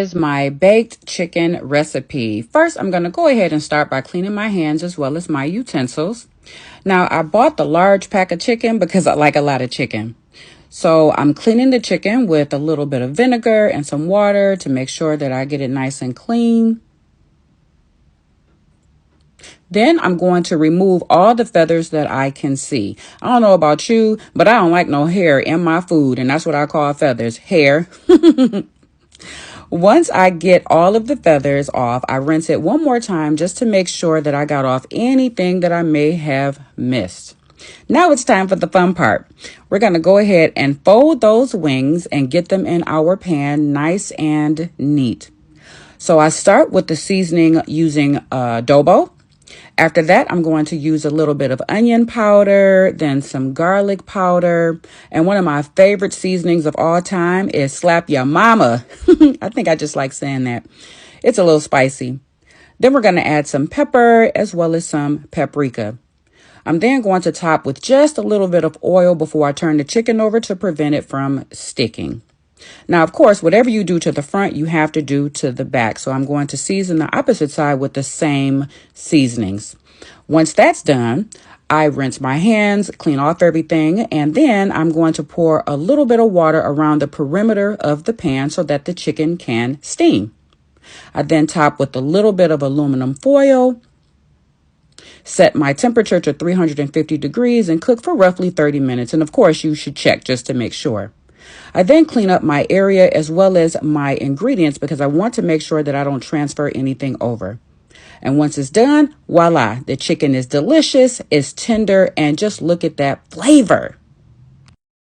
Is my baked chicken recipe. First, I'm going to go ahead and start by cleaning my hands as well as my utensils. Now, I bought the large pack of chicken because I like a lot of chicken. So I'm cleaning the chicken with a little bit of vinegar and some water to make sure that I get it nice and clean. Then I'm going to remove all the feathers that I can see. I don't know about you, but I don't like no hair in my food, and that's what I call feathers, hair. Once I get all of the feathers off, I rinse it one more time just to make sure that I got off anything that I may have missed. Now it's time for the fun part. We're going to go ahead and fold those wings and get them in our pan nice and neat. So I start with the seasoning using adobo. After that, I'm going to use a little bit of onion powder, then some garlic powder. And one of my favorite seasonings of all time is Slap Ya Mama. I think I just like saying that. It's a little spicy. Then we're going to add some pepper as well as some paprika. I'm then going to top with just a little bit of oil before I turn the chicken over to prevent it from sticking. Now, of course, whatever you do to the front, you have to do to the back. So I'm going to season the opposite side with the same seasonings. Once that's done, I rinse my hands, clean off everything, and then I'm going to pour a little bit of water around the perimeter of the pan so that the chicken can steam. I then top with a little bit of aluminum foil, set my temperature to 350 degrees, and cook for roughly 30 minutes. And of course, you should check just to make sure. I then clean up my area as well as my ingredients because I want to make sure that I don't transfer anything over. And once it's done, voila, the chicken is delicious, it's tender, and just look at that flavor.